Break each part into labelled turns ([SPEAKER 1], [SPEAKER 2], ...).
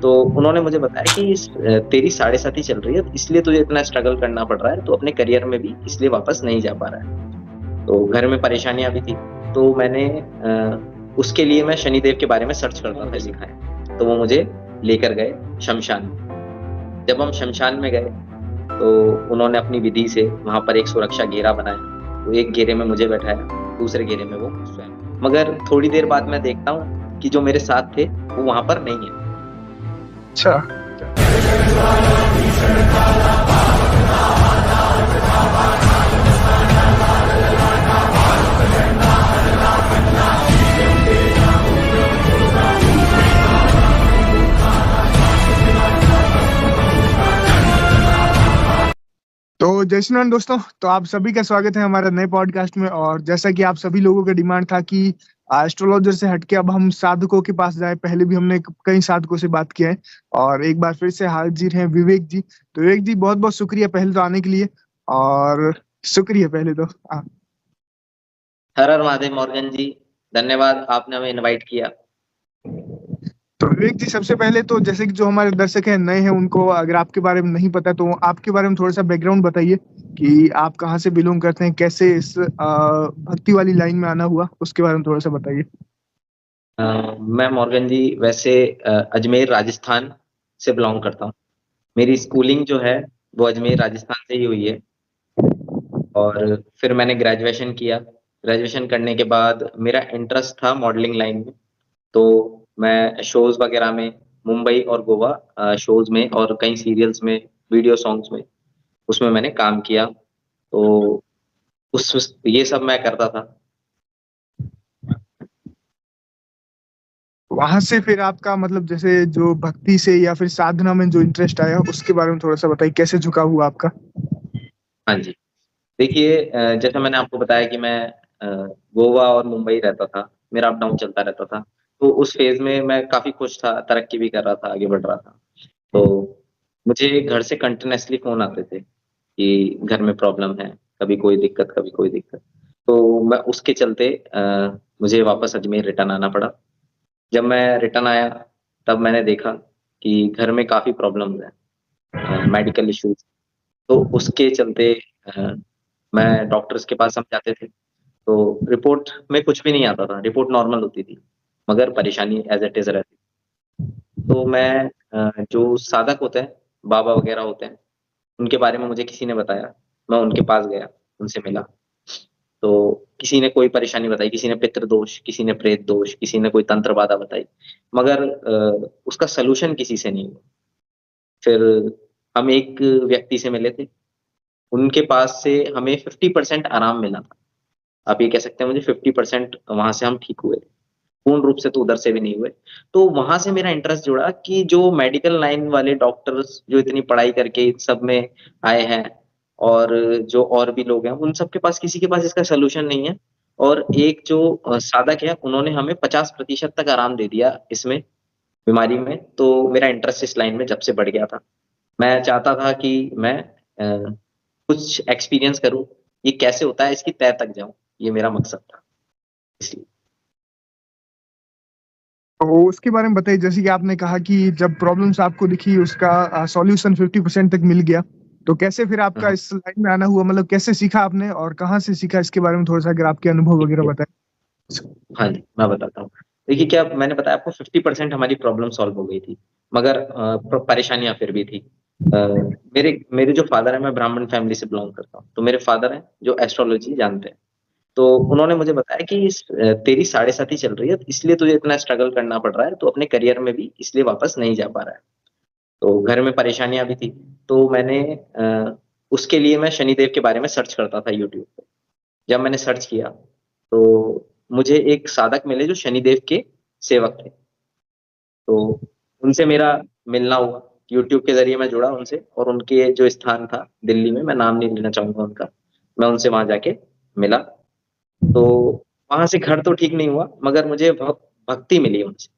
[SPEAKER 1] तो उन्होंने मुझे बताया कि तेरी साढ़े साथी चल रही है, इसलिए तुझे इतना स्ट्रगल करना पड़ रहा है, तू अपने करियर में भी इसलिए वापस नहीं जा पा रहा है। तो घर में परेशानियाँ भी थी, तो मैंने उसके लिए मैं शनिदेव के बारे में सर्च कर रहा था, लिखा है। तो वो मुझे लेकर गए शमशान में। जब हम शमशान में गए, तो उन्होंने अपनी विधि से वहाँ पर एक सुरक्षा घेरा बनाया। तो एक घेरे में मुझे बैठाया, दूसरे घेरे में वो स्वयं। मगर थोड़ी देर बाद मैं देखता हूँ कि जो मेरे साथ थे, वो वहाँ पर नहीं है।
[SPEAKER 2] अच्छा। तो जय श्री राम दोस्तों, तो आप सभी का स्वागत है हमारे नए पॉडकास्ट में। और जैसा कि आप सभी लोगों का डिमांड था कि एस्ट्रोलॉजर से हटके अब हम साधकों के पास जाए, पहले भी हमने कई साधकों से बात किया है और एक बार फिर से हाजिर हैं विवेक जी। तो विवेक जी, बहुत बहुत शुक्रिया पहले तो आने के लिए, और शुक्रिया पहले तो
[SPEAKER 1] हर हर महादेव मॉर्गन जी, धन्यवाद, आपने हमें इनवाइट किया।
[SPEAKER 2] तो विवेक जी, सबसे पहले तो जैसे कि जो हमारे दर्शक हैं नए हैं, उनको अगर आपके बारे में नहीं पता तो आपके बारे में थोड़ा सा बैकग्राउंड बताइए कि आप कहाँ से बिलोंग करते हैं, कैसे इस भक्ति वाली लाइन में आना हुआ, उसके बारे में थोड़ा सा बताइए।
[SPEAKER 1] मैं मॉर्गन जी वैसे अजमेर राजस्थान से बिलोंग करता हूँ। मेरी स्कूलिंग जो है वो अजमेर राजस्थान से ही हुई है। और फिर मैंने ग्रेजुएशन किया। ग्रेजुएशन करने के बाद मेरा इंटरेस्ट था मॉडलिंग लाइन में। तो मैं शोज वगैरह में, मुंबई और गोवा शोज में और कई सीरियल्स में, वीडियो सॉन्ग्स में, उसमें मैंने काम किया। तो उस ये सब मैं करता था।
[SPEAKER 2] वहां से फिर आपका मतलब जैसे जो भक्ति से या फिर साधना में जो इंटरेस्ट आया, उसके बारे में थोड़ा सा बताइए, कैसे झुका हुआ आपका।
[SPEAKER 1] हाँ जी। देखिए, जैसा मैंने आपको बताया कि मैं अ, गोवा और मुंबई रहता था, मेरा अप डाउन चलता रहता था। तो उस फेज़ में मैं काफ़ी खुश था, तरक्की भी कर रहा था, आगे बढ़ रहा था। तो मुझे घर से कंटीन्यूअसली फ़ोन आते थे कि घर में प्रॉब्लम है, कभी कोई दिक्कत, कभी कोई दिक्कत। तो मैं उसके चलते मुझे वापस अजमेर रिटर्न आना पड़ा। जब मैं रिटर्न आया, तब मैंने देखा कि घर में काफ़ी प्रॉब्लम्स हैं, मेडिकल इश्यूज़। तो उसके चलते अ, मैं डॉक्टर्स के पास हम जाते थे, तो रिपोर्ट में कुछ भी नहीं आता था, रिपोर्ट नॉर्मल होती थी, मगर परेशानी एज़ इट इज़ रहती। तो मैं जो साधक होते हैं, बाबा वगैरह होते हैं, उनके बारे में मुझे किसी ने बताया, मैं उनके पास गया, उनसे मिला। तो किसी ने कोई परेशानी बताई, किसी ने पितृ दोष, किसी ने प्रेत दोष, किसी ने कोई तंत्र बाधा बताई, मगर उसका सॉल्यूशन किसी से नहीं हुआ। फिर हम एक व्यक्ति से मिले थे, उनके पास से हमें 50% आराम मिला था। आप ये कह सकते हैं मुझे 50% वहाँ से हम ठीक हुए थे। पूर्ण रूप से तो उधर से भी नहीं हुए। तो वहाँ से मेरा इंटरेस्ट जुड़ा कि जो मेडिकल लाइन वाले डॉक्टर्स जो इतनी पढ़ाई करके इन सब में आए हैं और जो और भी लोग हैं, उन सब के पास किसी के पास इसका सॉल्यूशन नहीं है। और एक जो साधक है, उन्होंने हमें 50% तक आराम दे दिया इसमें, बीमारी में। तो मेरा इंटरेस्ट इस लाइन में जब से बढ़ गया था। मैं चाहता था कि मैं कुछ एक्सपीरियंस करूँ, ये कैसे होता है इसकी तह तक जाऊँ, ये मेरा मकसद था, इसलिए।
[SPEAKER 2] तो उसके बारे में बताइए, जैसे कि आपने कहा कि जब प्रॉब्लम्स आपको दिखी उसका सॉल्यूशन 50% तक मिल गया, तो कैसे फिर
[SPEAKER 1] हुँ,
[SPEAKER 2] आपका
[SPEAKER 1] हुँ।
[SPEAKER 2] इस लाइन में आना हुआ, मतलब कैसे सीखा आपने और कहाँ से सीखा, इसके बारे में थोड़ा सा अगर आपके अनुभव
[SPEAKER 1] ठीक
[SPEAKER 2] वगैरह
[SPEAKER 1] है।
[SPEAKER 2] बताएं।
[SPEAKER 1] हाँ जी, मैं बताता हूँ। देखिए, क्या मैंने बताया आपको 50% हमारी प्रॉब्लम सॉल्व हो गई थी, मगर परेशानियाँ फिर भी थी। अ, मेरे मेरे जो फादर हैं, मैं ब्राह्मण फैमिली से बिलॉन्ग करता हूँ, तो मेरे फादर हैं जो एस्ट्रोलॉजी जानते हैं। तो उन्होंने मुझे बताया कि तेरी साढ़े साती चल रही है, इसलिए तुझे इतना स्ट्रगल करना पड़ रहा है, तू अपने करियर में भी इसलिए वापस नहीं जा पा रहा है। तो घर में परेशानियाँ भी थी, तो मैंने उसके लिए मैं शनिदेव के बारे में सर्च करता था यूट्यूब पे। जब मैंने सर्च किया, तो मुझे एक साधक मिले जो शनिदेव के सेवक थे। तो उनसे मेरा मिलना हुआ, यूट्यूब के ज़रिए मैं जुड़ा उनसे और उनके जो स्थान था दिल्ली में, मैं नाम नहीं लेना चाहूँगा उनका, मैं उनसे वहाँ जाके मिला। तो वहाँ से घर तो ठीक नहीं हुआ, मगर मुझे भक्ति मिली उनसे।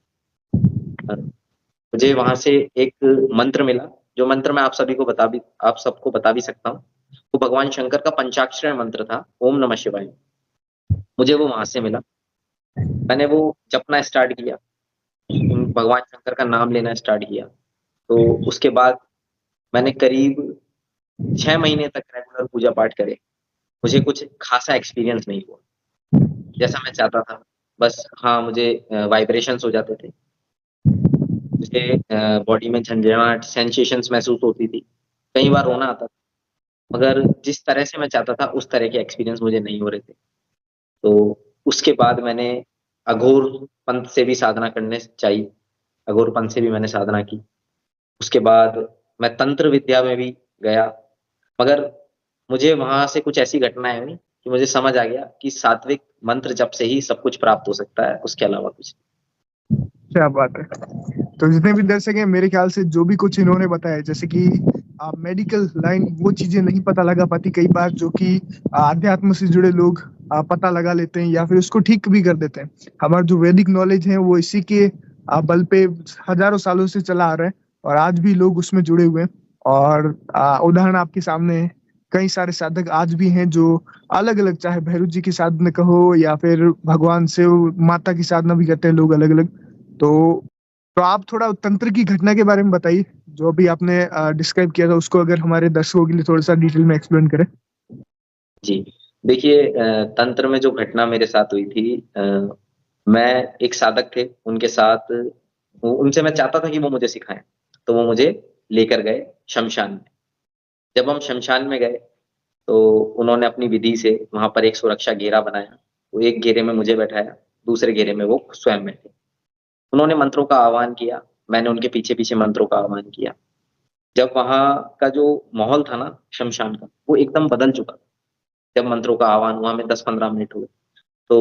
[SPEAKER 1] मुझे वहाँ से एक मंत्र मिला, जो मंत्र मैं आप सबको बता भी सकता हूँ। वो भगवान शंकर का पंचाक्षरी मंत्र था, ओम नमः शिवाय। मुझे वो वहाँ से मिला। मैंने वो जपना स्टार्ट किया। भगवान शंकर का नाम लेना स्टार्ट किया। तो उसके बाद मैंने करीब 6 महीने तक रेगुलर पूजा पाठ करे। मुझे कुछ खासा एक्सपीरियंस नहीं हुआ, जैसा मैं चाहता था। बस हाँ, मुझे वाइब्रेशंस हो जाते थे। मुझे बॉडी में झंझनाहट, सेंसेशंस महसूस होती थी। कई बार रोना आता था, मगर जिस तरह से मैं चाहता था, उस तरह के एक्सपीरियंस मुझे नहीं हो रहे थे। तो उसके बाद मैंने अघोर पंथ से भी साधना करने चाहिए। अघोर पंथ से भी मैंने साधना की। उसके बाद मैं तंत्र विद्या में भी गया, मगर मुझे वहाँ से कुछ ऐसी घटनाएँ हुई कि मुझे समझ आ गया कि सात्विक मंत्र जप से ही सब कुछ प्राप्त हो सकता है, उसके अलावा कुछ नहीं।
[SPEAKER 2] क्या बात है। तो जितने भी दर्शक हैं, मेरे ख्याल से जो भी कुछ इन्होंने बताया, जैसे कि मेडिकल लाइन वो चीजें नहीं पता लगा पाती कई बार, जो कि आध्यात्म से जुड़े लोग पता लगा लेते हैं या फिर उसको ठीक भी कर देते हैं। हमारा जो वैदिक नॉलेज है वो इसी के बल पे हजारों सालों से चला आ रहा है, और आज भी लोग उसमें जुड़े हुए हैं। और उदाहरण आपके सामने है। कई सारे साधक आज भी हैं जो अलग अलग, चाहे भैरव जी की साधना कहो या फिर भगवान से माता की साधना भी करते हैं लोग अलग अलग। तो तो आप थोड़ा तंत्र की घटना के बारे में बताइए, जो अभी आपने डिस्क्राइब किया था, उसको अगर हमारे दर्शकों के लिए थोड़ा सा डिटेल में एक्सप्लेन करें।
[SPEAKER 1] जी, देखिए तंत्र में जो घटना मेरे साथ हुई थी, मैं एक साधक थे, उनके साथ उनसे मैं चाहता था कि वो मुझे सिखाएँ, तो वो मुझे लेकर गए शमशान में। जब हम शमशान में गए, तो उन्होंने अपनी विधि से वहाँ पर एक सुरक्षा घेरा बनाया। वो एक घेरे में मुझे बैठाया, दूसरे घेरे में वो स्वयं बैठे। उन्होंने मंत्रों का आह्वान किया, मैंने उनके पीछे-पीछे मंत्रों का आह्वान किया। जब वहाँ का जो माहौल था ना शमशान का, वो एकदम बदल चुका था। जब मंत्रों का आह्वान हुआ, हमें 10-15 मिनट हुए, तो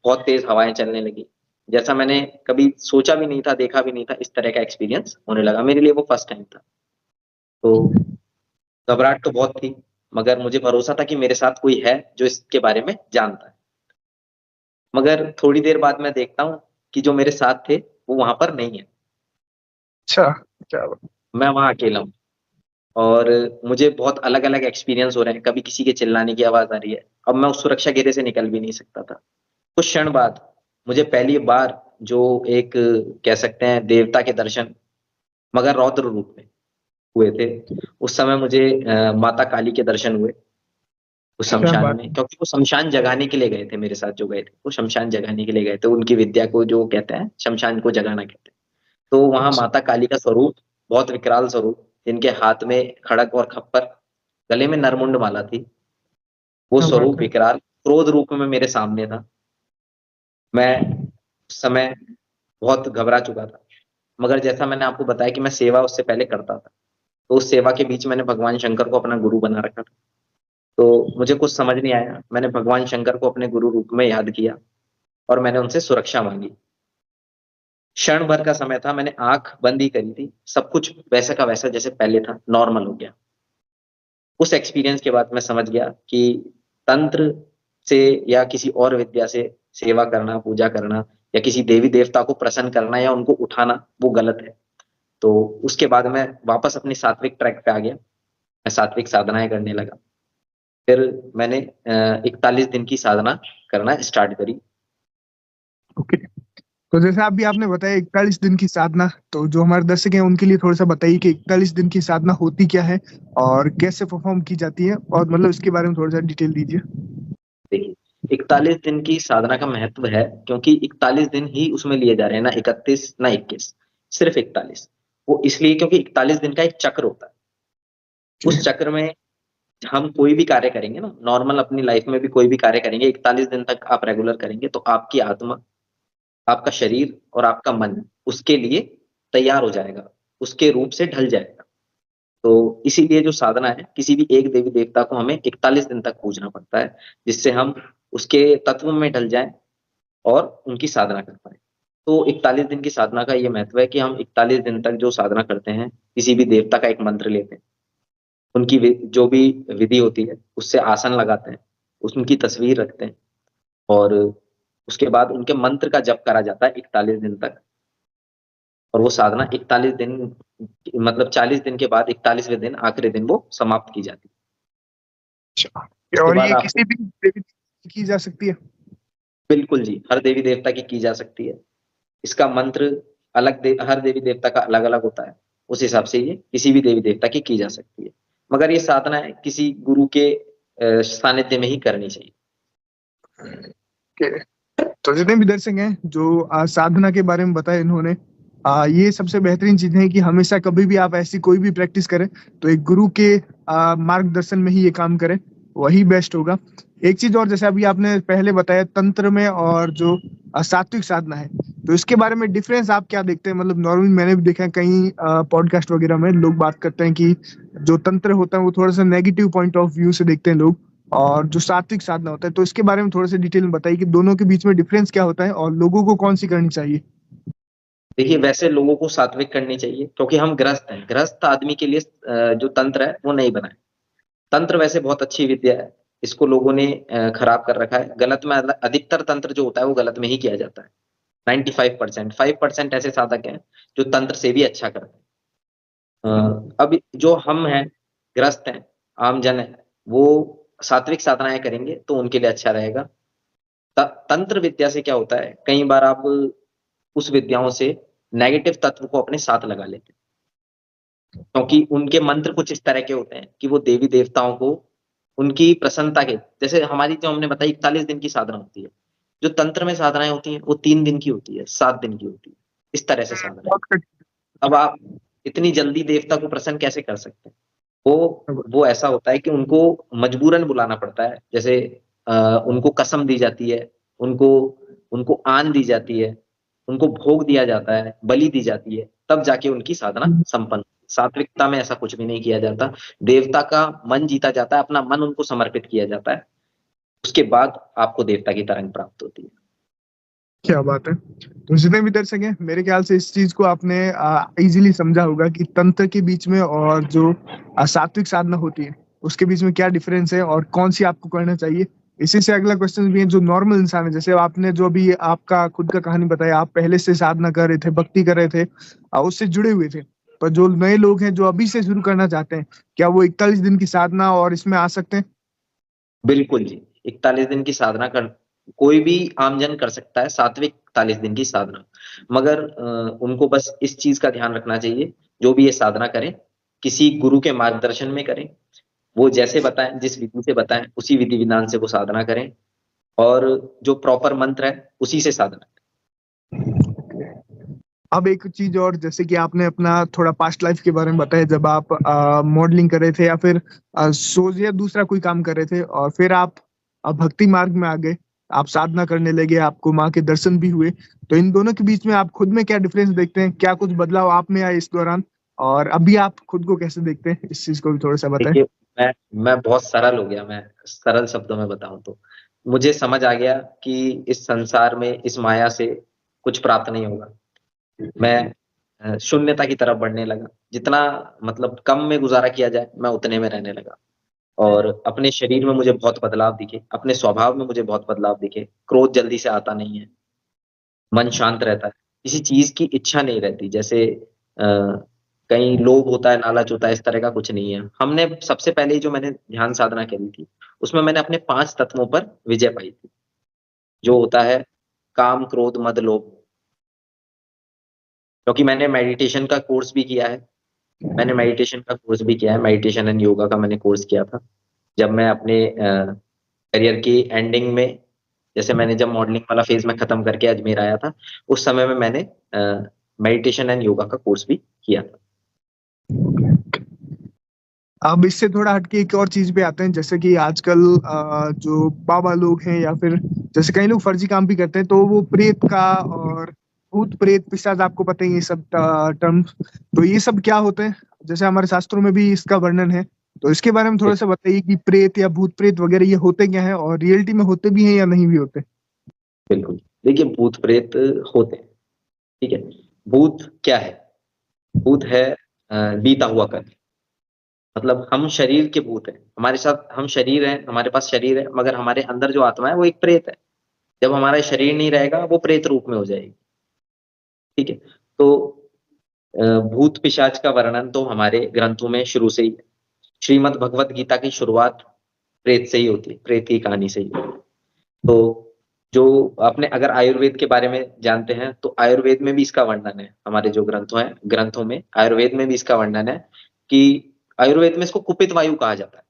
[SPEAKER 1] बहुत तेज़ हवाएँ चलने लगी। जैसा मैंने कभी सोचा भी नहीं था, देखा भी नहीं था, इस तरह का एक्सपीरियंस होने लगा। मेरे लिए वो फर्स्ट टाइम था। तो घबराहट तो बहुत थी, मगर मुझे भरोसा था कि मेरे साथ कोई है जो इसके बारे में जानता है। मगर थोड़ी देर बाद मैं देखता हूँ कि जो मेरे साथ थे, वो वहाँ पर नहीं है।
[SPEAKER 2] अच्छा, क्या बात।
[SPEAKER 1] मैं वहाँ अकेला हूँ और मुझे बहुत अलग-अलग एक्सपीरियंस हो रहे हैं। कभी किसी के चिल्लाने की आवाज़ आ रही है। अब मैं उस सुरक्षा घेरे से निकल भी नहीं सकता था। कुछ क्षण बाद मुझे पहली बार जो एक कह सकते हैं देवता के दर्शन, मगर रौद्र रूप में हुए थे। उस समय मुझे माता काली के दर्शन हुए उस
[SPEAKER 2] क्या
[SPEAKER 1] शमशान
[SPEAKER 2] बात
[SPEAKER 1] में, क्योंकि वो शमशान जगाने के लिए गए थे मेरे साथ जो गए थे, वो शमशान जगाने के लिए गए थे। उनकी विद्या को जो कहते हैं, शमशान को जगाना कहते हैं। तो वहाँ
[SPEAKER 2] अच्छा,
[SPEAKER 1] माता काली का स्वरूप, बहुत विकराल स्वरूप, जिनके हाथ में खड़ग और खप्पर, गले में नरमुंड माला थी। वो
[SPEAKER 2] क्या बात
[SPEAKER 1] स्वरूप
[SPEAKER 2] है।
[SPEAKER 1] विकराल, क्रोध रूप में मेरे सामने था। मैं उस समय बहुत घबरा चुका था। मगर जैसा मैंने आपको बताया कि मैं सेवा उससे पहले करता था। तो उस सेवा के बीच मैंने भगवान शंकर को अपना गुरु बना रखा था। तो मुझे कुछ समझ नहीं आया। मैंने भगवान शंकर को अपने गुरु रूप में याद किया और मैंने उनसे सुरक्षा माँगी। क्षण भर का समय था, मैंने आँख बंद ही करी थी। सब कुछ वैसा का वैसा जैसे पहले था, नॉर्मल हो गया। उस एक्सपीरियंस के बाद मैं समझ गया कि तंत्र से या किसी और विद्या से सेवा करना, पूजा करना या किसी देवी-देवता को प्रसन्न करना या उनको उठाना, वो गलत है। तो उसके बाद मैं वापस अपनी सात्विक ट्रैक पे आ गया। मैं सात्विक साधनाएँ करने लगा। फिर मैंने 41 दिन की साधना करना स्टार्ट करी।
[SPEAKER 2] ओके। तो जैसे अभी आपने बताया 41 दिन की साधना, तो जो हमारे दर्शक हैं उनके लिए थोड़ा सा बताइए कि 41 दिन की साधना होती क्या है और कैसे परफॉर्म की जाती है, और मतलब इसके बारे में थोड़ा सा डिटेल दीजिए।
[SPEAKER 1] देखिए, 41 दिन की साधना का महत्व है क्योंकि 41 दिन ही उसमें लिए जा रहे हैं, ना 31 ना 21, सिर्फ़ 41। वो इसलिए क्योंकि 41 दिन का एक चक्र होता है।
[SPEAKER 2] जी।
[SPEAKER 1] उस चक्र में हम कोई भी कार्य करेंगे ना, नॉर्मल अपनी लाइफ़ में भी कोई भी कार्य करेंगे, 41 दिन तक आप रेगुलर करेंगे तो आपकी आत्मा, आपका शरीर और आपका मन उसके लिए तैयार हो जाएगा, उसके रूप से ढल जाएगा। तो इसीलिए जो साधना है, किसी भी एक देवी-देवता को हमें 41 दिन तक पूजना पड़ता है, जिससे हम उसके तत्व में ढल जाएँ और उनकी साधना कर पाएँ। तो 41 दिन की साधना का ये महत्व है कि हम 41 दिन तक जो साधना करते हैं, किसी भी देवता का एक मंत्र लेते हैं, उनकी जो भी विधि होती है, उससे आसन लगाते हैं, उनकी तस्वीर रखते हैं और उसके बाद उनके मंत्र का जप करा जाता है 41 दिन तक और वो साधना 41 दिन मतलब 40 दिन के बाद 41वें दिन आखिरी दिन वो समाप्त की जाती है।
[SPEAKER 2] अच्छा,
[SPEAKER 1] उसके
[SPEAKER 2] और
[SPEAKER 1] बाद
[SPEAKER 2] ये
[SPEAKER 1] आपको
[SPEAKER 2] किसी भी देवी की जा सकती है?
[SPEAKER 1] बिल्कुल जी, हर देवी-देवता की जा सकती है। इसका मंत्र हर देवी देवता का अलग अलग होता है, उस हिसाब से ये किसी भी देवी देवता की जा सकती है, मगर ये साधना किसी गुरु के सानिध्य में ही करनी चाहिए।
[SPEAKER 2] तो जितने भी दर्शक हैं जो साधना के बारे में बताया इन्होंने, ये सबसे बेहतरीन चीज है कि हमेशा कभी भी आप ऐसी कोई भी प्रैक्टिस करें तो एक गुरु के मार्गदर्शन में ही ये काम करें, वही बेस्ट होगा। एक चीज और, जैसे अभी आपने पहले बताया तंत्र में और जो सात्विक साधना है, तो इसके बारे में डिफरेंस आप क्या देखते हैं? मतलब नॉर्मली मैंने भी देखा है कई पॉडकास्ट वगैरह में लोग बात करते हैं कि जो तंत्र होता है वो थोड़ा सा नेगेटिव पॉइंट ऑफ व्यू से देखते हैं लोग, और जो सात्विक साधना होता है, तो इसके बारे में थोड़ा सा डिटेल में बताइए कि दोनों के बीच में डिफरेंस क्या होता है और लोगों को कौन सी करनी चाहिए।
[SPEAKER 1] देखिए, वैसे लोगों को सात्विक करनी चाहिए, क्योंकि हम गृहस्थ हैं। गृहस्थ आदमी के लिए जो तंत्र है वो नहीं बना है। तंत्र वैसे बहुत अच्छी विद्या है, इसको लोगों ने खराब कर रखा है। गलत में अधिकतर तंत्र जो होता है वो गलत में ही किया जाता है। 95%, 5% ऐसे साधक हैं जो तंत्र से भी अच्छा करते हैं। अब जो हम हैं, गृहस्थ हैं, आम जन है, वो सात्विक साधनाएं करेंगे तो उनके लिए अच्छा रहेगा। तंत्र विद्या से क्या होता है, कई बार आप उस विद्याओं से नेगेटिव तत्व को अपने साथ लगा लेते हैं, क्योंकि उनके मंत्र कुछ इस तरह के होते हैं कि वो देवी देवताओं को उनकी प्रसन्नता के, जैसे हमारी जो हमने बताई 41 दिन की साधना होती है, जो तंत्र में साधनाएं होती हैं वो 3 दिन की होती है, 7 दिन की होती है, इस तरह से साधना। अब आप इतनी जल्दी देवता को प्रसन्न कैसे कर सकते हैं? वो ऐसा होता है कि उनको मजबूरन बुलाना पड़ता है, जैसे उनको कसम दी जाती है, उनको उनको आन दी जाती है, उनको भोग दिया जाता है, बलि दी जाती है, तब जाके उनकी साधना संपन्न। सात्विकता में ऐसा कुछ भी नहीं किया जाता। देवता का मन जीता जाता है, अपना मन उनको समर्पित किया जाता है, उसके बाद आपको देवता की तरंग प्राप्त होती है।
[SPEAKER 2] क्या बात है। तो जितने भी दर्शक हैं, मेरे ख्याल से इस चीज को आपने इजीली समझा होगा कि तंत्र के बीच में और जो सात्विक साधना होती है उसके बीच में क्या डिफरेंस है और कौन सी आपको करना चाहिए। इसी से अगला क्वेश्चन भी है, जो नॉर्मल इंसान है, जैसे आपने जो भी आपका खुद का कहानी बताया, आप पहले से साधना कर रहे थे, भक्ति कर रहे थे, उससे जुड़े हुए थे, पर जो नए लोग हैं जो अभी से शुरू करना चाहते हैं, क्या वो 41 दिन की साधना और इसमें आ सकते हैं?
[SPEAKER 1] बिल्कुल जी, 41 दिन की साधना कर कोई भी आमजन कर सकता है, सात्विक 41 दिन की साधना। मगर उनको बस इस चीज का ध्यान रखना चाहिए, जो भी ये साधना करें किसी गुरु के मार्गदर्शन में करें, वो जैसे बताएं, जिस विधि से बताएं उसी विधि विधान से वो साधना करें, और जो प्रॉपर मंत्र है उसी से साधना
[SPEAKER 2] अब एक चीज और, जैसे कि आपने अपना थोड़ा पास्ट लाइफ के बारे में बताया, जब आप मॉडलिंग कर रहे थे या फिर सोच या दूसरा कोई काम कर रहे थे और फिर आप भक्ति मार्ग में आ गए, आप साधना करने लगे, आपको माँ के दर्शन भी हुए, तो इन दोनों के बीच में आप खुद में क्या डिफरेंस देखते हैं? क्या कुछ बदलाव आप में आए इस दौरान, और अभी आप खुद को कैसे देखते हैं? इस चीज को भी थोड़ा सा बताएं।
[SPEAKER 1] देखिए, मैं बहुत सरल हो गया। मैं सरल शब्दों में बताऊं तो मुझे समझ आ गया कि इस संसार में, इस माया से कुछ प्राप्त नहीं होगा। मैं शून्यता की तरफ बढ़ने लगा। जितना मतलब कम में गुजारा किया जाए, मैं उतने में रहने लगा। और अपने शरीर में मुझे बहुत बदलाव दिखे, अपने स्वभाव में मुझे बहुत बदलाव दिखे। क्रोध जल्दी से आता नहीं है, मन शांत रहता है, किसी चीज की इच्छा नहीं रहती। जैसे कहीं लोभ होता है, लालच होता है, इस तरह का कुछ नहीं है। हमने सबसे पहले जो मैंने ध्यान साधना करी थी, उसमें मैंने अपने 5 तत्वों पर विजय पाई थी, जो होता है काम, क्रोध, मद, लोभ। क्योंकि मैंने मेडिटेशन का कोर्स भी किया है, मेडिटेशन एंड योगा का मैंने कोर्स किया था। जब मैं अपने करियर की एंडिंग में, जैसे मैंने जब मॉडलिंग वाला फेज में खत्म करके अजमेर आया था, उस समय में मैंने मेडिटेशन एंड योगा का कोर्स भी किया था।
[SPEAKER 2] अब इससे थोड़ा हटके एक और चीज पे आते हैं, जैसे कि आजकल जो बाबा लोग हैं या फिर जैसे कई लोग फर्जी काम भी करते हैं, तो वो प्रेत का और भूत प्रेत पिशाच, आपको पता ही ये सब टर्म्स, तो ये सब क्या होते हैं? जैसे हमारे शास्त्रों में भी इसका वर्णन है, तो इसके बारे में थोड़ा सा बताइए कि प्रेत या भूत प्रेत वगैरह ये होते क्या है, और रियलिटी में होते भी हैं या नहीं भी होते?
[SPEAKER 1] बिल्कुल, देखिए, भूत प्रेत होते हैं, ठीक है। भूत क्या है? भूत है बीता हुआ कर्म। मतलब हम शरीर के भूत हैं, हमारे साथ हम शरीर हैं, हमारे पास शरीर है, मगर हमारे अंदर जो आत्मा है वो एक प्रेत है। जब हमारा शरीर नहीं रहेगा, वो प्रेत रूप में हो जाएगी, ठीक है। तो भूत पिशाच का वर्णन तो हमारे ग्रंथों में शुरू से ही है। श्रीमद् भगवत गीता की शुरुआत प्रेत से ही होती है, प्रेत की कहानी से ही होती है। तो जो आपने अगर आयुर्वेद के बारे में जानते हैं, तो आयुर्वेद में भी इसका वर्णन है। हमारे जो ग्रंथों में आयुर्वेद में भी इसका वर्णन है कि आयुर्वेद में इसको कुपित वायु कहा जाता है,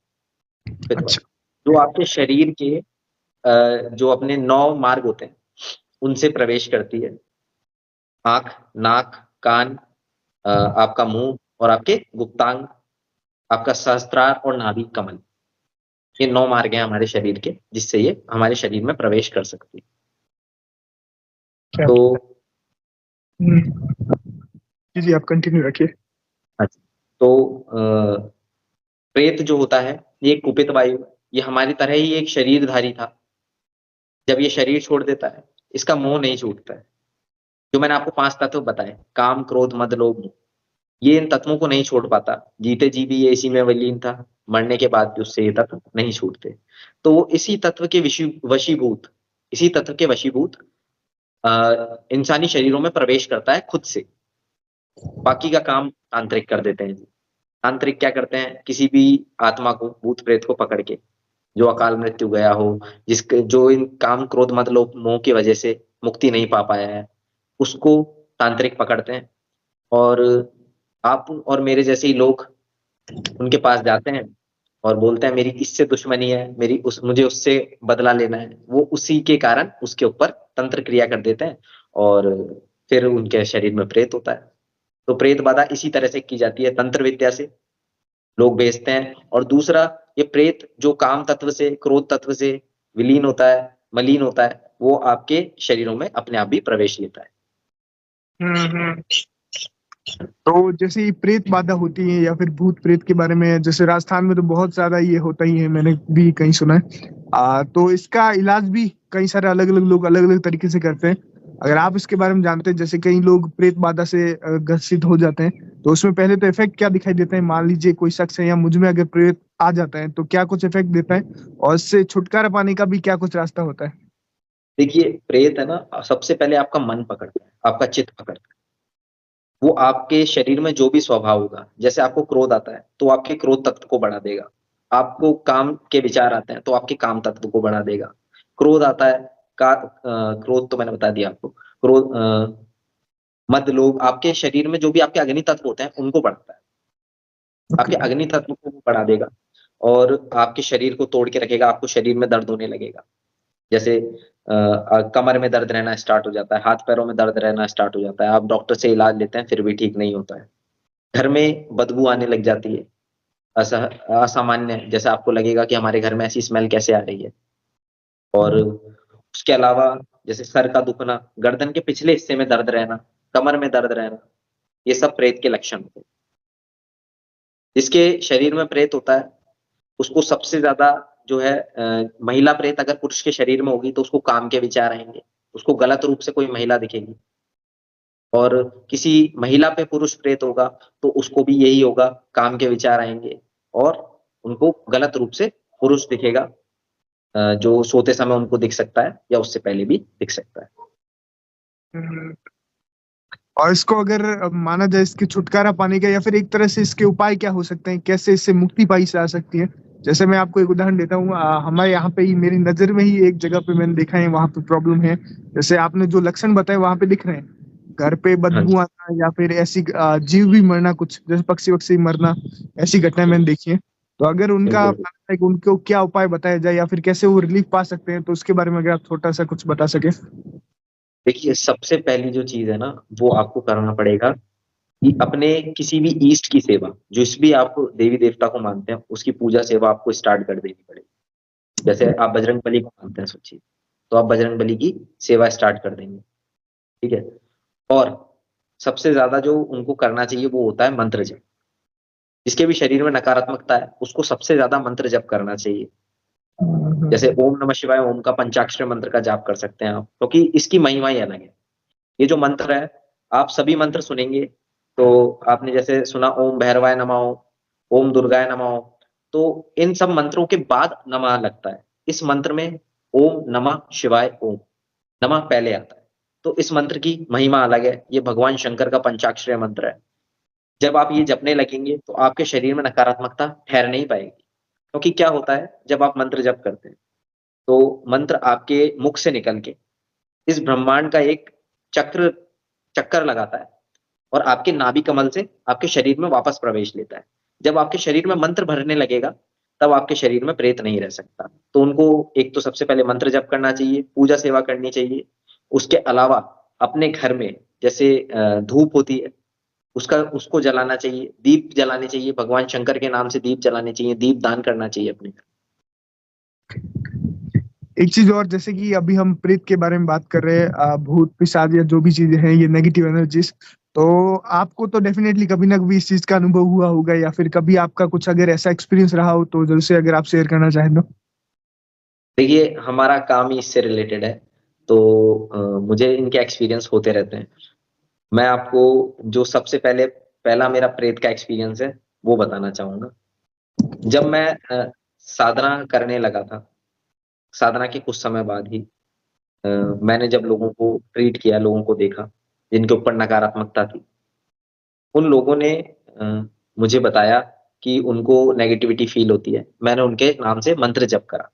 [SPEAKER 1] कुपित वायु,
[SPEAKER 2] अच्छा।
[SPEAKER 1] जो आपके शरीर के जो अपने 9 मार्ग होते हैं, उनसे प्रवेश करती है। आँख, नाक, कान, आपका मुँह और आपके गुप्तांग, आपका सहस्त्रार और नाभि कमल। ये 9 मार्ग हैं हमारे शरीर के, जिससे ये हमारे शरीर में प्रवेश कर सकती है।
[SPEAKER 2] क्या?
[SPEAKER 1] तो
[SPEAKER 2] जी जी, आप कंटिन्यू रखिए।
[SPEAKER 1] अच्छा, तो प्रेत जो होता है, ये कुपित वायु है। ये हमारी तरह ही एक शरीरधारी था। जब ये शरीर छोड़ देता है, इसका मोह नहीं छूटता है। जो मैंने आपको 5 तत्व बताए, काम, क्रोध, मद, लोभ, मोह, ये इन तत्वों को नहीं छोड़ पाता। जीते जी भी ये इसी में विलीन था, मरने के बाद भी उससे ये तत्व नहीं छूटते। तो वो इसी तत्व के वशीभूत इंसानी शरीरों में प्रवेश करता है खुद से। बाकी का काम तांत्रिक कर देते हैं जी। तांत्रिक क्या करते हैं, किसी भी आत्मा को, भूत प्रेत को पकड़ के, जो अकाल मृत्यु गया हो, जिसके जो इन काम, क्रोध, मद, लोभ, मोह की वजह से मुक्ति नहीं पा पाया है, उसको तांत्रिक पकड़ते हैं। और आप और मेरे जैसे ही लोग उनके पास जाते हैं और बोलते हैं मेरी इससे दुश्मनी है, मेरी उस मुझे उससे बदला लेना है। वो उसी के कारण उसके ऊपर तंत्र क्रिया कर देते हैं और फिर उनके शरीर में प्रेत होता है। तो प्रेत बाधा इसी तरह से की जाती है, तंत्र विद्या से लोग बेचते हैं। और दूसरा, ये प्रेत जो काम तत्व से, क्रोध तत्व से विलीन होता है, मलिन होता है, वो आपके शरीरों में अपने आप भी प्रवेश लेता है।
[SPEAKER 2] हम्म। तो जैसे ये प्रेत बाधा होती है या फिर भूत प्रेत के बारे में, जैसे राजस्थान में तो बहुत ज्यादा ये होता ही है, मैंने भी कहीं सुना है। तो इसका इलाज भी कई सारे अलग अलग लोग अलग अलग तरीके से करते हैं। अगर आप इसके बारे में जानते हैं, जैसे कई लोग प्रेत बाधा से ग्रसित हो जाते हैं, तो उसमें पहले तो इफेक्ट क्या दिखाई देते हैं? मान लीजिए कोई शख्स है या मुझ में अगर प्रेत आ जाता है तो क्या कुछ इफेक्ट देता है, और इससे छुटकारा पाने का भी क्या कुछ रास्ता होता है?
[SPEAKER 1] देखिए, प्रेत है ना, सबसे पहले आपका मन पकड़ता है, आपका चित्त पकड़ता है। वो आपके शरीर में जो भी स्वभाव होगा, जैसे आपको क्रोध आता है, तो आपके क्रोध तत्व को बढ़ा देगा। आपको काम के विचार आते हैं, तो आपके काम तत्व को बढ़ा देगा। क्रोध आता है, क्रोध तो मैंने बता दिया आपको। क्रोध, मद, लोभ, आपके शरीर में जो भी आपके अग्नि तत्व होते हैं, उनको बढ़ाता है। आपके
[SPEAKER 2] ओके।
[SPEAKER 1] अग्नि तत्व को बढ़ा देगा और आपके शरीर को तोड़ के रखेगा। आपको शरीर में दर्द होने लगेगा। जैसे कमर में दर्द रहना स्टार्ट हो जाता है, हाथ पैरों में दर्द रहना स्टार्ट हो जाता है। आप डॉक्टर से इलाज लेते हैं, फिर भी ठीक नहीं होता है। घर में बदबू आने लग जाती है, असह असामान्य, जैसे आपको लगेगा कि हमारे घर में ऐसी स्मेल कैसे आ रही है। और उसके अलावा जैसे सर का दुखना, गर्दन के पिछले हिस्से में दर्द रहना, कमर में दर्द रहना, ये सब प्रेत के लक्षण होते हैं। जिसके शरीर में प्रेत होता है, उसको सबसे ज्यादा जो है, महिला प्रेत अगर पुरुष के शरीर में होगी तो उसको काम के विचार आएंगे, उसको गलत रूप से कोई महिला दिखेगी। और किसी महिला पे पुरुष प्रेत होगा तो उसको भी यही होगा, काम के विचार आएंगे और उनको गलत रूप से पुरुष दिखेगा, जो सोते समय उनको दिख सकता है या उससे पहले भी दिख सकता है।
[SPEAKER 2] हम्म। और इसको अगर माना जाए, इसके छुटकारा पाने का या फिर एक तरह से इसके उपाय क्या हो सकते हैं, कैसे इससे मुक्ति पाई जा सकती है? जैसे मैं आपको एक उदाहरण देता हूँ, हमारे यहाँ पे ही, मेरी नजर में ही एक जगह पे मैंने देखा है, वहां पे प्रॉब्लम है। जैसे आपने जो लक्षण बताए वहां पे दिख रहे हैं, घर पे
[SPEAKER 1] हाँ
[SPEAKER 2] बदबू
[SPEAKER 1] जी।
[SPEAKER 2] आना या फिर ऐसी जीव भी मरना, कुछ जैसे पक्षी वक्षी मरना, ऐसी घटनाएं मैंने देखी है। तो अगर उनका
[SPEAKER 1] बिल्कुल।
[SPEAKER 2] मानना है कि उनको क्या उपाय बताया जाए या फिर कैसे वो रिलीफ पा सकते हैं, तो उसके बारे में अगर आप छोटा सा कुछ बता सके।
[SPEAKER 1] देखिए, सबसे पहली जो चीज है ना, वो आपको करना पड़ेगा कि अपने किसी भी ईष्ट की सेवा, जिस भी आप देवी देवता को मानते हैं, उसकी पूजा सेवा आपको स्टार्ट कर देनी पड़ेगी। जैसे आप बजरंग बली को मानते हैं, सोचिए, तो आप बजरंग बली की सेवा स्टार्ट कर देंगे। ठीक है। और सबसे ज्यादा जो उनको करना चाहिए वो होता है मंत्र जप। जिसके भी शरीर में नकारात्मकता है, उसको सबसे ज्यादा मंत्र जप करना चाहिए। जैसे ओम नमः शिवाय, ओम का पंचाक्षर मंत्र का जाप कर सकते हैं आप, क्योंकि इसकी महिमा ही अलग है। ये जो मंत्र है, आप सभी मंत्र सुनेंगे तो आपने जैसे सुना ओम भैरवाय नमः, ओम दुर्गाय नमः, तो इन सब मंत्रों के बाद नमः लगता है। इस मंत्र में ओम नमः शिवाय ओम, नमः पहले आता है। तो इस मंत्र की महिमा अलग है, ये भगवान शंकर का पंचाक्षर मंत्र है। जब आप ये जपने लगेंगे तो आपके शरीर में नकारात्मकता ठहर नहीं पाएगी। क्योंकि क्या होता है, जब आप मंत्र जप करते हैं, तो मंत्र आपके मुख से निकल के इस ब्रह्मांड का एक चक्र चक्कर लगाता है और आपके नाभि कमल से आपके शरीर में वापस प्रवेश लेता है। जब आपके शरीर में मंत्र भरने लगेगा, तब आपके शरीर में प्रेत नहीं रह सकता। तो उनको एक तो सबसे पहले मंत्र जप करना चाहिए, पूजा सेवा करनी चाहिए। उसके अलावा अपने घर में जैसे धूप होती है, उसका उसको जलाना चाहिए, दीप जलाने चाहिए, भगवान शंकर के नाम से दीप जलाने चाहिए, दीप दान करना चाहिए अपने घर।
[SPEAKER 2] एक चीज और, जैसे कि अभी हम प्रेत के बारे में बात कर रहे हैं, भूत पिशाच या जो भी चीजें हैं, ये नेगेटिव एनर्जीज, तो आपको तो डेफिनेटली कभी ना कभी इस चीज का अनुभव हुआ होगा, या फिर कभी आपका कुछ अगर ऐसा एक्सपीरियंस रहा हो तो जल्द से अगर आप शेयर करना चाहें तो।
[SPEAKER 1] देखिए, हमारा काम ही इससे रिलेटेड है, तो मुझे इनके एक्सपीरियंस होते रहते हैं। मैं आपको जो सबसे पहले पहला मेरा प्रेत का एक्सपीरियंस है, वो बताना चाहूँगा। जब मैं साधना करने लगा था, साधना के कुछ समय बाद ही मैंने जब लोगों को ट्रीट किया, लोगों को देखा, जिनके ऊपर नकारात्मकता थी, उन लोगों ने मुझे बताया कि उनको नेगेटिविटी फ़ील होती है। मैंने उनके नाम से मंत्र जप करा।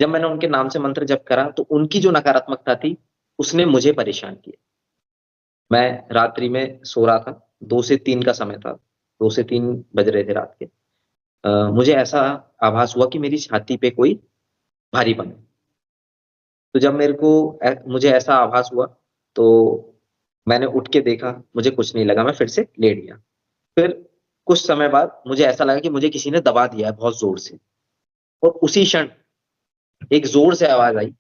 [SPEAKER 1] जब मैंने उनके नाम से मंत्र जप करा, तो उनकी जो नकारात्मकता थी, उसने मुझे परेशान किया। मैं रात्रि में सो रहा था, 2 से 3 का समय था, 2 से 3 बज रहे थे रात के। मुझे ऐसा आभास हुआ कि मेरी छाती पे कोई भारीपन है। तो जब मेरे को मुझे ऐसा आभास हुआ, तो मैंने उठ के देखा, मुझे कुछ नहीं लगा, मैं फिर से लेट गया। फिर कुछ समय बाद मुझे ऐसा लगा कि मुझे किसी ने दबा दिया है बहुत ज़ोर से, और उसी क्षण एक ज़ोर से आवाज़ आई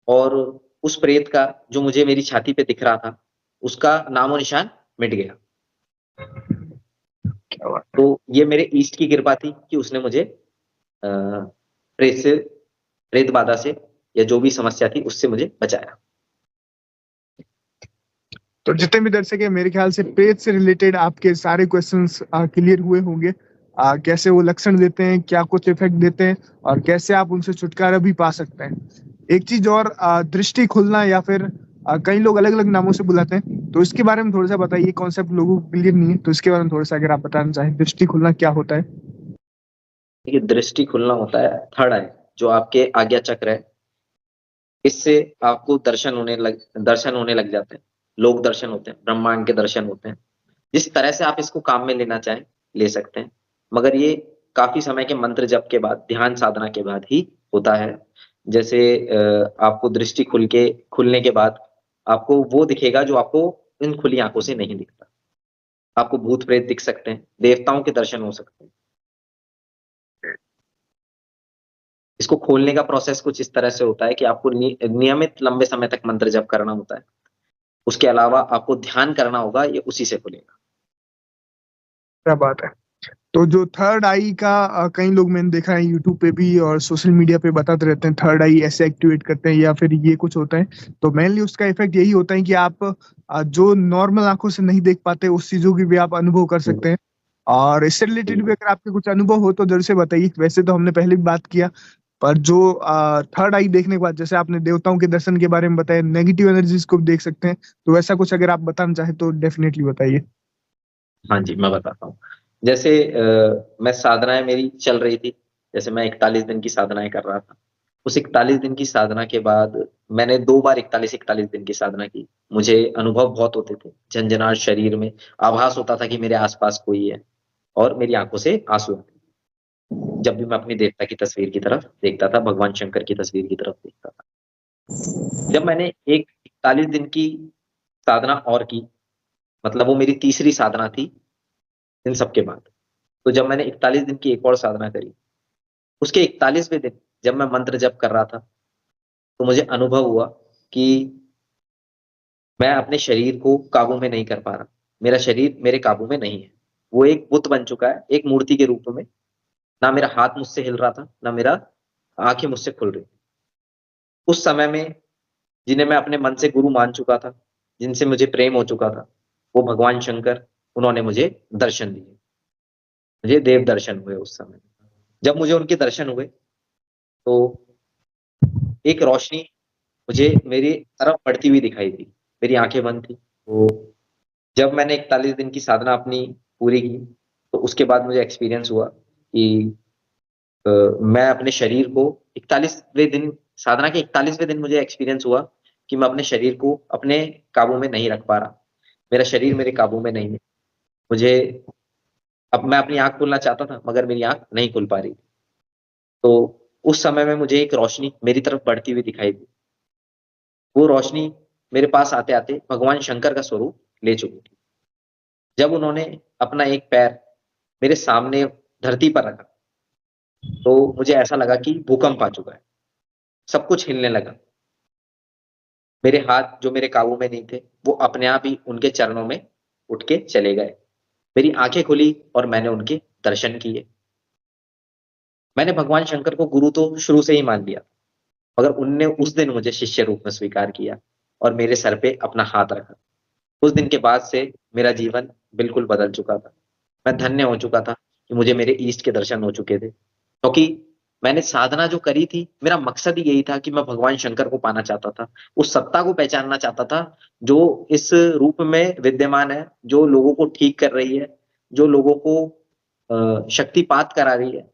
[SPEAKER 1] और उस प्रेत का जो मुझे मेरी छाती पे दिख रहा था, उसका नामो-निशान मिट गया।
[SPEAKER 2] क्या बात है।
[SPEAKER 1] तो ये मेरे ईष्ट की कृपा थी कि उसने मुझे प्रेत से, प्रेत बाधा से या जो भी समस्या थी उससे मुझे बचाया।
[SPEAKER 2] तो जितने भी दर्शक है, मेरे ख्याल से प्रेत से रिलेटेड आपके सारे क्वेश्चंस क्लियर हुए होंगे। कैसे वो लक्षण देते हैं, क्या कुछ इफेक्ट देते हैं, और कैसे आप उनसे छुटकारा भी पा सकते हैं। एक चीज और, दृष्टि खुलना, या फिर कई लोग अलग अलग नामों से बुलाते हैं, तो इसके बारे में थोड़ा सा बताइए। कॉन्सेप्ट लोगों को क्लियर नहीं है, तो इसके बारे में थोड़ा सा अगर आप बताना चाहें, दृष्टि खुलना क्या होता है।
[SPEAKER 1] देखिए, दृष्टि खुलना होता है थर्ड आई, जो आपके आज्ञा चक्र है, इससे आपको दर्शन होने लग जाते हैं। लोक दर्शन होते हैं, ब्रह्मांड के दर्शन होते हैं। जिस तरह से आप इसको काम में लेना चाहें, ले सकते हैं। मगर ये काफ़ी समय के मंत्र जप के बाद, ध्यान साधना के बाद ही होता है। जैसे आपको दृष्टि खुलने के बाद आपको वो दिखेगा जो आपको इन खुली आँखों से नहीं दिखता। आपको भूत-प्रेत दिख सकते हैं, देवताओं के दर्शन हो सकते हैं। इसको खोलने का प्रोसेस कुछ इस तरह से होता है कि आपको नियमित लंबे समय तक मंत्र जप करना होता है। उसके अलावा आपको ध्यान करना होगा, ये उसी से खुलेगा।
[SPEAKER 2] क्या बात है। तो जो थर्ड आई का, कई लोग मैंने देखा है यूट्यूब पे भी और सोशल मीडिया पे बताते रहते हैं, थर्ड आई ऐसे एक्टिवेट करते हैं या फिर ये कुछ होता है। तो मेनली उसका इफेक्ट यही होता है कि आप जो नॉर्मल आंखों से नहीं देख पाते, उस चीजों की भी आप अनुभव कर
[SPEAKER 1] हुँ,
[SPEAKER 2] सकते हैं। और इससे रिलेटेड भी
[SPEAKER 1] बिल्कुल।
[SPEAKER 2] अगर आपके कुछ अनुभव हो तो जरूर से बताइए। वैसे तो हमने पहले भी बात किया, पर जो थर्ड आई देखने के बाद, जैसे आपने देवताओं के दर्शन के बारे में बताया, नेगेटिव एनर्जीज को भी देख सकते हैं, तो वैसा कुछ अगर आप बताना चाहें तो डेफिनेटली बताइए।
[SPEAKER 1] हाँ जी, मैं बताता हूँ। जैसे मैं साधनाएँ मेरी चल रही थी, जैसे मैं 41 दिन की साधनाएँ कर रहा था। उस 41 दिन की साधना के बाद मैंने 2 बार 41-41 दिन की साधना की। मुझे अनुभव बहुत होते थे, झनझनाहट शरीर में, आभास होता था कि मेरे आस-पास कोई है और मेरी आँखों से आँसू आते थे। जब भी मैं अपने देवता की तस्वीर की तरफ देखता था, भगवान शंकर की तस्वीर की तरफ देखता था। जब मैंने एक 41 दिन की साधना और की, मतलब वो मेरी तीसरी साधना थी इन सब के बाद। तो जब मैंने 41 दिन की एक और साधना करी, उसके 41वें दिन जब मैं मंत्र जप कर रहा था, तो मुझे अनुभव हुआ कि मैं अपने शरीर को काबू में नहीं कर पा रहा। मेरा शरीर मेरे काबू में नहीं है। वो एक बुत बन चुका है, एक मूर्ति के रूप में। ना मेरा हाथ मुझसे हिल रहा था, ना मेरा आँखें मुझसे खुल रही थी। उस समय में जिन्हें मैं अपने मन से गुरु मान चुका था, जिनसे मुझे प्रेम हो चुका था, वो भगवान शंकर, उन्होंने मुझे दर्शन दिए। मुझे देव दर्शन हुए उस समय। जब मुझे उनके दर्शन हुए, तो एक रोशनी मुझे मेरी तरफ बढ़ती हुई दिखाई दी। मेरी आँखें बंद थी। तो जब मैंने 41 दिन की साधना अपनी पूरी की, तो उसके बाद मुझे एक्सपीरियंस हुआ कि मैं अपने शरीर को 41वें दिन साधना के 41वें दिन मुझे एक्सपीरियंस हुआ कि मैं अपने शरीर को अपने काबू में नहीं रख पा रहा। मेरा शरीर मेरे काबू में नहीं है। मुझे अब मैं अपनी आँख खोलना चाहता था मगर मेरी आँख नहीं खुल पा रही। तो उस समय में मुझे एक रोशनी मेरी तरफ बढ़ती हुई दिखाई दी। वो रोशनी मेरे पास आते-आते भगवान शंकर का स्वरूप ले चुकी थी। जब उन्होंने अपना एक पैर मेरे सामने धरती पर रखा, तो मुझे ऐसा लगा कि भूकंप आ चुका है। सब कुछ हिलने लगा। मेरे हाथ जो मेरे काबू में नहीं थे, वो अपने आप ही उनके चरणों में उठ के चले गए। मेरी आँखें खुली और मैंने उनके दर्शन किए। मैंने भगवान शंकर को गुरु तो शुरू से ही मान लिया, मगर उनने उस दिन मुझे शिष्य रूप में स्वीकार किया और मेरे सर पे अपना हाथ रखा। उस दिन के बाद से मेरा जीवन बिल्कुल बदल चुका था। मैं धन्य हो चुका था कि मुझे मेरे ईष्ट के दर्शन हो चुके थे। क्योंकि मैंने साधना जो करी थी, मेरा मकसद ही यही था कि मैं भगवान शंकर को पाना चाहता था। उस सत्ता को पहचानना चाहता था, जो इस रूप में विद्यमान है, जो लोगों को ठीक कर रही है, जो लोगों को शक्तिपात करा रही है।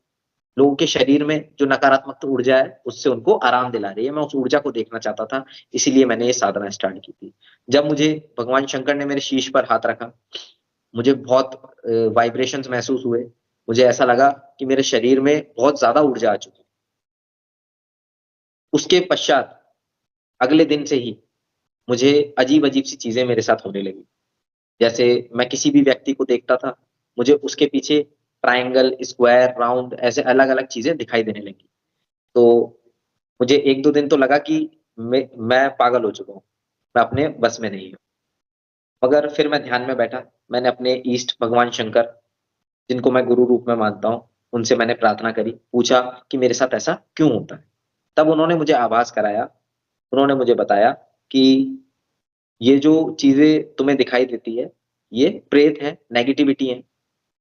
[SPEAKER 1] लोगों के शरीर में जो नकारात्मक ऊर्जा है, उससे उनको आराम दिला रही है। मैं उस ऊर्जा को देखना चाहता था, इसीलिए मैंने ये साधना स्टार्ट की थी। जब मुझे भगवान शंकर ने मेरे शीश पर हाथ रखा, मुझे बहुत वाइब्रेशंस महसूस हुए। मुझे ऐसा लगा कि मेरे शरीर में बहुत ज़्यादा ऊर्जा आ चुकी है। उसके पश्चात अगले दिन से ही मुझे अजीब-अजीब सी चीज़ें मेरे साथ होने लगी। जैसे मैं किसी भी व्यक्ति को देखता था, मुझे उसके पीछे ट्रायंगल, स्क्वायर, राउंड ऐसे अलग-अलग चीज़ें दिखाई देने लगी। तो मुझे 1-2 दिन तो लगा कि मैं पागल हो चुका हूँ, मैं अपने बस में नहीं हूँ। मगर फिर मैं ध्यान में बैठा, मैंने अपने ईष्ट भगवान शंकर, जिनको मैं गुरु रूप में मानता हूँ, उनसे मैंने प्रार्थना करी, पूछा कि मेरे साथ ऐसा क्यों होता है? तब उन्होंने मुझे आभास कराया, उन्होंने मुझे बताया कि ये जो चीज़ें तुम्हें दिखाई देती है, ये प्रेत है, नेगेटिविटी है।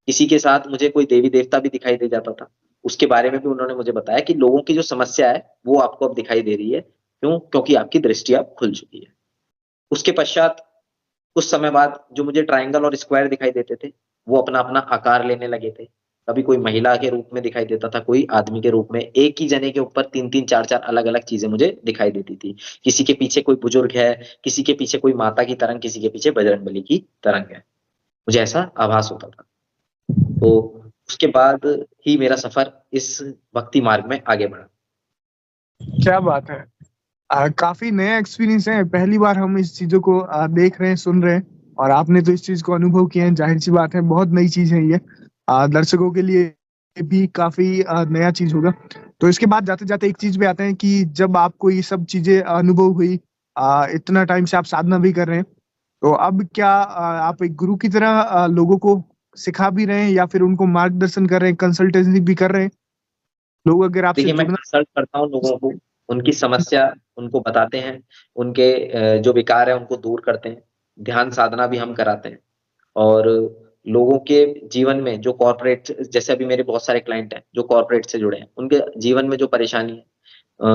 [SPEAKER 1] किसी के साथ मुझे कोई देवी-देवता भी दिखाई दे जाता था। उसके बारे में भी उन्होंने मुझे बताया कि लोगों की जो समस्या है, वो आपको अब दिखाई दे रही है। क्यों? क्योंकि आपकी दृष्टि अब खुल चुकी है। उसके पश्चात कुछ समय बाद जो मुझे ट्रायंगल और स्क्वायर दिखाई देते थे, वो अपना-अपना आकार लेने लगे थे। कभी कोई महिला के रूप में दिखाई देता था, कोई आदमी के रूप में। एक ही जने के ऊपर 3-3 4-4 अलग-अलग चीज़ें मुझे दिखाई देती थी। किसी के पीछे कोई बुजुर्ग है, किसी के पीछे कोई माता की तरंग, किसी के पीछे बजरंगबली की तरंग है। मुझे ऐसा आभास होता था। तो उसके बाद ही मेरा सफ़र इस भक्ति मार्ग में आगे बढ़ा।
[SPEAKER 2] क्या बात है! काफ़ी नया एक्सपीरियंस है, पहली बार हम इस चीज़ों को देख रहे हैं, सुन रहे हैं और आपने तो इस चीज़ को अनुभव किया है, ज़ाहिर-सी बात है, बहुत नई चीज़ है ये। दर्शकों के लिए भी काफ़ी नया चीज़ होगा। तो इसके बाद जाते-जाते एक चीज़ पे आते हैं कि जब आपको ये सब चीज़ें अनुभव हुई इतना टाइम से आप साधना भी कर रहे हैं, तो अब क्या आप एक गुरु की तरह लोगों को सिखा भी रहे हैं या फिर उनको मार्गदर्शन कर रहे हैं, कंसल्टेंसी भी कर रहे हैं? लोग अगर आपसे
[SPEAKER 1] देखिए, मैं
[SPEAKER 2] जुड़ना
[SPEAKER 1] कंसल्ट करता हूँ लोगों को, उनकी समस्या उनको बताते हैं, उनके जो विकार हैं उनको दूर करते हैं, ध्यान साधना भी हम कराते हैं और लोगों के जीवन में जो कॉर्पोरेट जैसे अभी मेरे बहुत सारे क्लाइंट हैं, जो कॉर्पोरेट से जुड़े हैं, उनके जीवन में जो परेशानी है अ,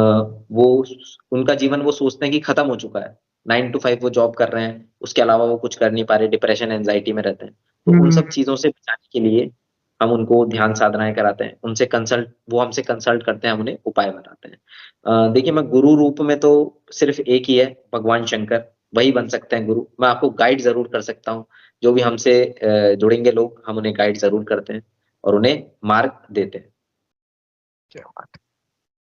[SPEAKER 1] वो उनका जीवन वो सोचते हैं कि खत्म हो चुका है। 9 टू 5 वो जॉब कर रहे हैं, उसके अलावा वो कुछ कर नहीं पा रहे, डिप्रेशन, एंग्ज़ायटी में रहते हैं। तो उन
[SPEAKER 2] हुँ,
[SPEAKER 1] सब चीज़ों से बचाने के लिए हम उनको ध्यान साधनाएँ कराते हैं, उनसे कंसल्ट वो हमसे कंसल्ट करते हैं, हम उन्हें उपाय बताते हैं। देखिए मैं गुरु रूप में तो सिर्फ़ एक ही है, भगवान शंकर, वही बन सकते हैं गुरु। मैं आपको गाइड ज़रूर कर सकता हूँ, जो भी हमसे जुड़ेंगे लोग, हम उन्हें गाइड ज़रूर करते हैं और उन्हें मार्ग देते हैं।
[SPEAKER 2] क्या बात है।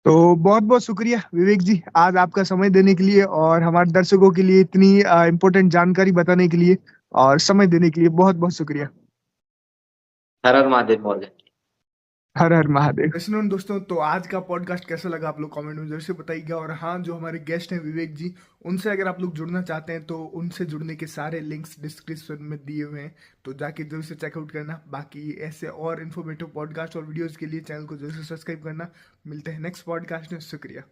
[SPEAKER 2] तो बहुत-बहुत शुक्रिया विवेक जी, आज आपका समय देने के लिए और हमारे दर्शकों के लिए इतनी इम्पोर्टेंट जानकारी बताने के लिए और समय देने के लिए बहुत-बहुत शुक्रिया।
[SPEAKER 1] हर हर महादेव मॉर्गन।
[SPEAKER 2] हर हर महादेव। सुनो दोस्तों, तो आज का पॉडकास्ट कैसा लगा आप लोग कमेंट में ज़रूर से बताइएगा और हाँ, जो हमारे गेस्ट हैं विवेक जी, उनसे अगर आप लोग जुड़ना चाहते हैं तो उनसे जुड़ने के सारे लिंक्स डिस्क्रिप्शन में दिए हुए हैं, तो जाके ज़रूर से चेकआउट करना। बाकी ऐसे और इन्फॉर्मेटिव पॉडकास्ट और वीडियोज़ के लिए चैनल को ज़रूर से सब्सक्राइब करना। मिलते हैं नेक्स्ट पॉडकास्ट में, शुक्रिया।